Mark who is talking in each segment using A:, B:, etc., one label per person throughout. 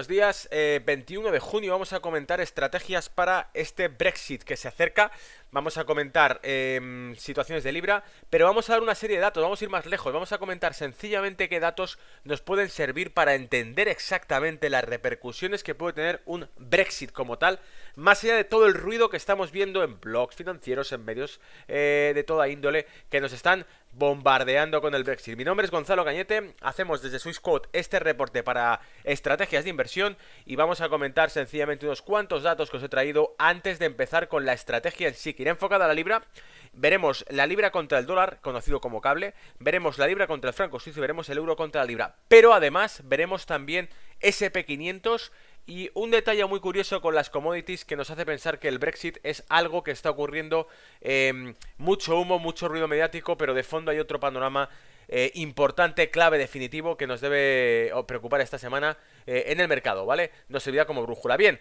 A: buenos días. 21 de junio vamos a comentar estrategias para este Brexit que se acerca. Vamos a comentar situaciones de Libra, pero vamos a dar una serie de datos, vamos a ir más lejos. Vamos a comentar sencillamente qué datos nos pueden servir para entender exactamente las repercusiones que puede tener un Brexit como tal, más allá de todo el ruido que estamos viendo en blogs financieros, en medios de toda índole, que nos están bombardeando con el Brexit. Mi nombre es Gonzalo Cañete, hacemos desde Swissquote este reporte para estrategias de inversión y vamos a comentar sencillamente unos cuantos datos que os he traído antes de empezar con la estrategia en sí, que irá enfocada a la libra. Veremos la libra contra el dólar, conocido como cable, veremos la libra contra el franco suizo y veremos el euro contra la libra, pero además veremos también SP500 y un detalle muy curioso con las commodities que nos hace pensar que el Brexit es algo que está ocurriendo, mucho humo, mucho ruido mediático, pero de fondo hay otro panorama importante, clave, definitivo, que nos debe preocupar esta semana en el mercado, ¿vale? Nos servirá como brújula. Bien,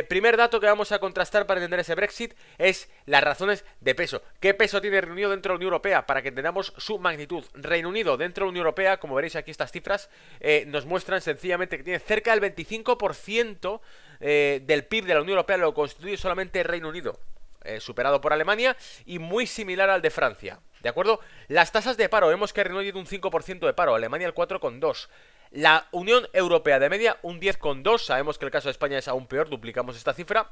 A: primer dato que vamos a contrastar para entender ese Brexit es las razones de peso. ¿Qué peso tiene Reino Unido dentro de la Unión Europea? Para que entendamos su magnitud. Reino Unido dentro de la Unión Europea, como veréis aquí estas cifras, nos muestran sencillamente que tiene cerca del 25% del PIB de la Unión Europea, lo constituye solamente Reino Unido. Superado por Alemania y muy similar al de Francia, ¿de acuerdo? Las tasas de paro, vemos que Reino Unido un 5% de paro, Alemania el 4,2%. La Unión Europea de media un 10,2%, sabemos que el caso de España es aún peor, duplicamos esta cifra.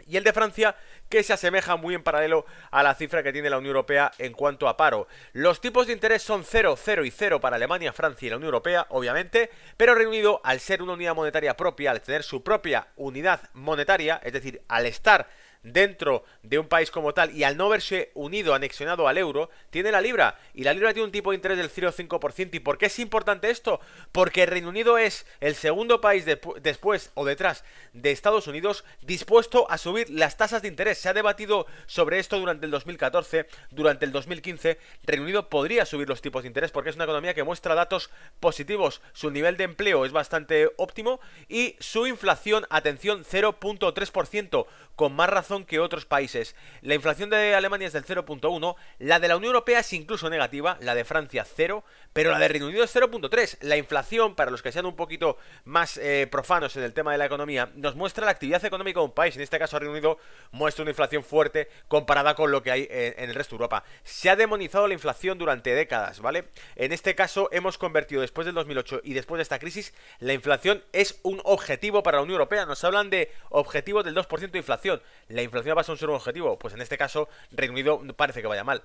A: Y el de Francia, que se asemeja muy en paralelo a la cifra que tiene la Unión Europea en cuanto a paro. Los tipos de interés son 0, 0 y 0 para Alemania, Francia y la Unión Europea, obviamente, pero Reino Unido, al ser una unidad monetaria propia, al tener su propia unidad monetaria, es decir, al estar dentro de un país como tal y al no verse unido, anexionado al euro, tiene la libra, y la libra tiene un tipo de interés del 0,5%. ¿Y por qué es importante esto? Porque Reino Unido es el segundo país después o detrás de Estados Unidos dispuesto a subir las tasas de interés. Se ha debatido sobre esto durante el 2014, durante el 2015. Reino Unido podría subir los tipos de interés porque es una economía que muestra datos positivos. Su nivel de empleo es bastante óptimo y su inflación, atención, 0,3%, con más razón que otros países. La inflación de Alemania es del 0,1%, la de la Unión Europea es incluso negativa, la de Francia 0%, pero la de Reino Unido es 0,3%. La inflación, para los que sean un poquito más profanos en el tema de la economía, nos muestra la actividad económica de un país. En este caso Reino Unido muestra una inflación fuerte comparada con lo que hay en el resto de Europa. Se ha demonizado la inflación durante décadas, ¿vale? En este caso hemos convertido, después del 2008 y después de esta crisis, la inflación es un objetivo para la Unión Europea. Nos hablan de objetivos del 2% de inflación. La inflación va a ser un objetivo, pues en este caso Reino Unido parece que vaya mal.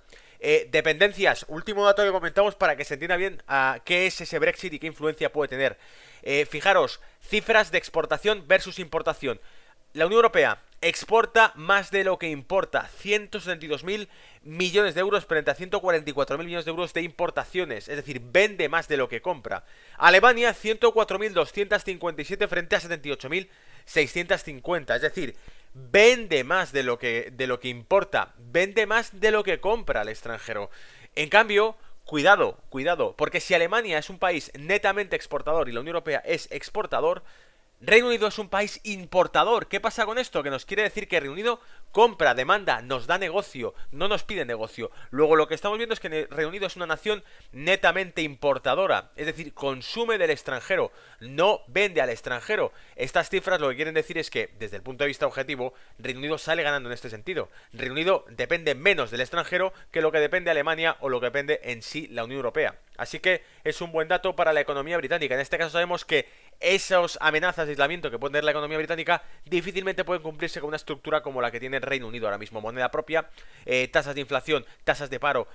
A: Dependencias, último dato que comentamos para que se entienda bien qué es ese Brexit y qué influencia puede tener. Fijaros, cifras de exportación versus importación. La Unión Europea exporta más de lo que importa, 172.000 millones de euros frente a 144.000 millones de euros de importaciones, es decir, vende más de lo que compra. Alemania, 104.257 frente a 78.650, es decir, vende más de lo que importa, vende más de lo que compra al extranjero. En cambio, cuidado, porque si Alemania es un país netamente exportador y la Unión Europea es exportador, Reino Unido es un país importador. ¿Qué pasa con esto? Que nos quiere decir que Reino Unido compra, demanda, nos da negocio, no nos pide negocio. Luego lo que estamos viendo es que Reino Unido es una nación netamente importadora, es decir, consume del extranjero, no vende al extranjero. Estas cifras lo que quieren decir es que, desde el punto de vista objetivo, Reino Unido sale ganando en este sentido. Reino Unido depende menos del extranjero que lo que depende Alemania o lo que depende en sí la Unión Europea. Así que es un buen dato para la economía británica. En este caso sabemos que esas amenazas de aislamiento que puede tener la economía británica difícilmente pueden cumplirse con una estructura como la que tiene Reino Unido ahora mismo. Moneda propia, tasas de inflación, tasas de paro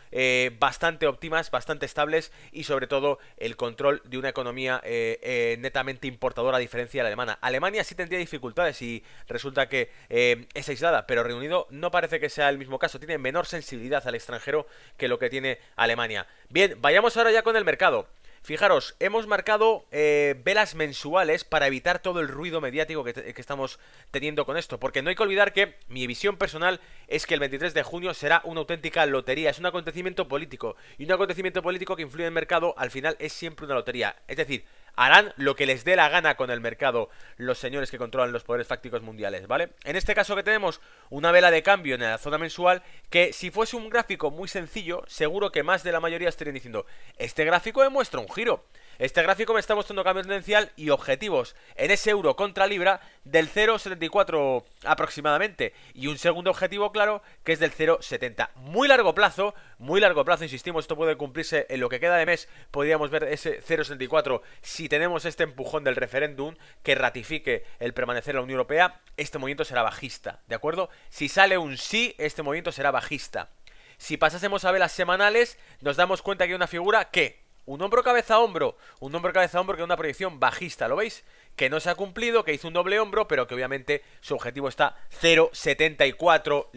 A: bastante óptimas, bastante estables y sobre todo el control de una economía netamente importadora a diferencia de la alemana. Alemania sí tendría dificultades y resulta que es aislada, pero Reino Unido no parece que sea el mismo caso. Tiene menor sensibilidad al extranjero que lo que tiene Alemania. Bien, vayamos ahora ya con el mercado. Fijaros, hemos marcado velas mensuales para evitar todo el ruido mediático que estamos teniendo con esto, porque no hay que olvidar que mi visión personal es que el 23 de junio será una auténtica lotería, es un acontecimiento político, y un acontecimiento político que influye en el mercado al final es siempre una lotería. Es decir, harán lo que les dé la gana con el mercado los señores que controlan los poderes fácticos mundiales, ¿vale? En este caso que tenemos una vela de cambio en la zona mensual, que si fuese un gráfico muy sencillo, seguro que más de la mayoría estarían diciendo, este gráfico demuestra un giro. Este gráfico me está mostrando cambio tendencial y objetivos en ese euro contra libra del 0,74 aproximadamente. Y un segundo objetivo claro que es del 0,70. Muy largo plazo, insistimos, esto puede cumplirse en lo que queda de mes. Podríamos ver ese 0,74 si tenemos este empujón del referéndum que ratifique el permanecer en la Unión Europea. Este movimiento será bajista, ¿de acuerdo? Si sale un sí, este movimiento será bajista. Si pasásemos a velas semanales, nos damos cuenta que hay una figura que... un hombro cabeza hombro que es una proyección bajista, ¿lo veis? Que no se ha cumplido, que hizo un doble hombro, pero que obviamente su objetivo está 0,74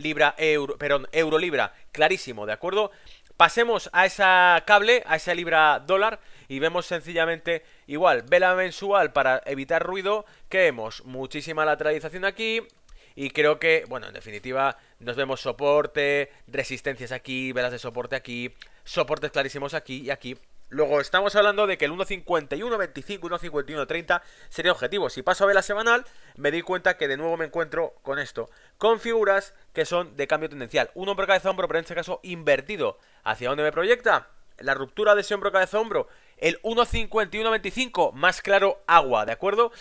A: euro libra, clarísimo, ¿de acuerdo? Pasemos a esa cable, a esa libra dólar y vemos sencillamente igual, vela mensual para evitar ruido, que vemos muchísima lateralización aquí. Y creo que, bueno, en definitiva, nos vemos soporte, resistencias aquí, velas de soporte aquí, soportes clarísimos aquí y aquí. Luego estamos hablando de que el 1.51.25, 1.51.30 sería objetivo. Si paso a vela semanal, me doy cuenta que de nuevo me encuentro con esto, con figuras que son de cambio tendencial. Un hombro cabeza hombro, pero en este caso invertido. ¿Hacia dónde me proyecta? La ruptura de ese hombro cabeza hombro. El 1.51.25, más claro, agua, ¿de acuerdo?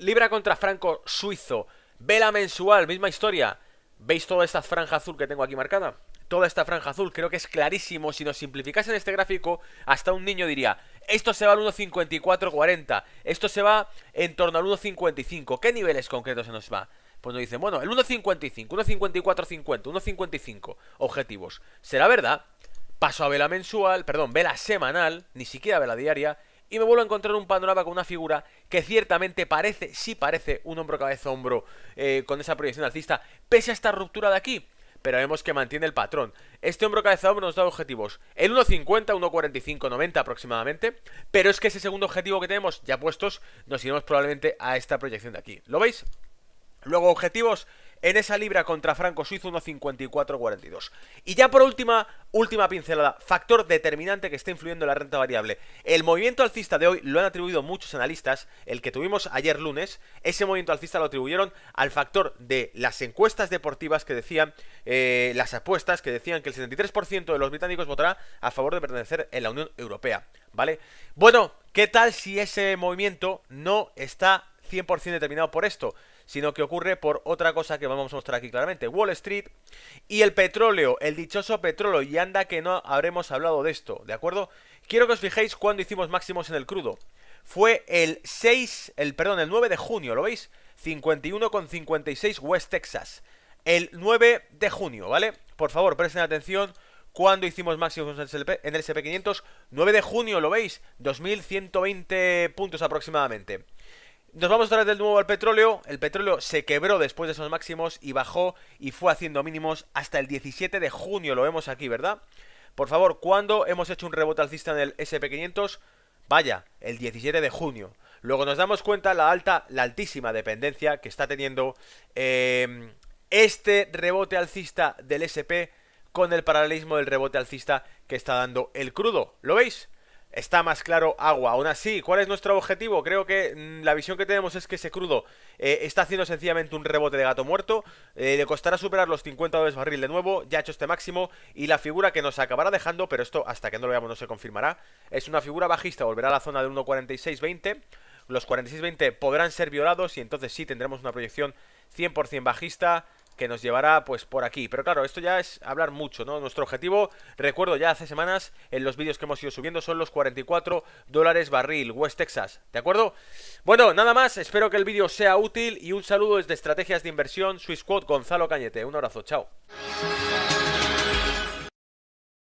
A: Libra contra franco suizo. Vela mensual, misma historia. ¿Veis toda esta franja azul que tengo aquí marcada? Toda esta franja azul, creo que es clarísimo. Si nos simplificasen este gráfico, hasta un niño diría, esto se va al 1.5440, esto se va en torno al 1.55. ¿Qué niveles concretos se nos va? Pues nos dicen, bueno, el 1.55, 1.5450, 1.55 objetivos. ¿Será verdad? Paso a vela mensual, perdón, vela semanal, ni siquiera vela diaria, y me vuelvo a encontrar un panorama con una figura que ciertamente parece, sí parece un hombro cabeza hombro con esa proyección alcista, pese a esta ruptura de aquí. Pero vemos que mantiene el patrón. Este hombro cabeza hombro nos da objetivos el 1.50, 1.45, 90 aproximadamente. Pero es que ese segundo objetivo que tenemos ya puestos, nos iremos probablemente a esta proyección de aquí. ¿Lo veis? Luego objetivos en esa libra contra franco suizo 1.5442. Y ya por última pincelada, factor determinante que está influyendo en la renta variable. El movimiento alcista de hoy lo han atribuido muchos analistas, el que tuvimos ayer lunes, ese movimiento alcista lo atribuyeron al factor de las encuestas deportivas que decían, las apuestas que decían que el 73% de los británicos votará a favor de pertenecer en la Unión Europea, ¿vale? Bueno, ¿qué tal si ese movimiento no está 100% determinado por esto, sino que ocurre por otra cosa que vamos a mostrar aquí claramente? Wall Street y el petróleo, el dichoso petróleo, y anda que no habremos hablado de esto, ¿de acuerdo? Quiero que os fijéis cuando hicimos máximos en el crudo. Fue el 9 de junio, ¿lo veis? 51,56 West Texas. El 9 de junio, ¿vale? Por favor, presten atención. Cuando hicimos máximos en el SP500, 9 de junio, ¿lo veis? 2120 puntos aproximadamente. Nos vamos otra vez de nuevo al petróleo. El petróleo se quebró después de esos máximos y bajó y fue haciendo mínimos hasta el 17 de junio. Lo vemos aquí, ¿verdad? Por favor, ¿cuándo hemos hecho un rebote alcista en el SP500? Vaya, el 17 de junio. Luego nos damos cuenta la altísima dependencia que está teniendo este rebote alcista del SP con el paralelismo del rebote alcista que está dando el crudo. ¿Lo veis? Está más claro agua. Aún así, ¿cuál es nuestro objetivo? Creo que la visión que tenemos es que ese crudo está haciendo sencillamente un rebote de gato muerto. Le costará superar los $50 barril de nuevo. Ya ha hecho este máximo. Y la figura que nos acabará dejando, pero esto hasta que no lo veamos no se confirmará, es una figura bajista. Volverá a la zona del 1.4620. Los 46.20 podrán ser violados y entonces sí tendremos una proyección 100% bajista que nos llevará pues por aquí. Pero claro, esto ya es hablar mucho, ¿no? Nuestro objetivo, recuerdo ya hace semanas en los vídeos que hemos ido subiendo, son los $44 barril West Texas, ¿de acuerdo? Bueno, nada más, espero que el vídeo sea útil y un saludo desde Estrategias de Inversión Swissquote, Gonzalo Cañete. Un abrazo, chao.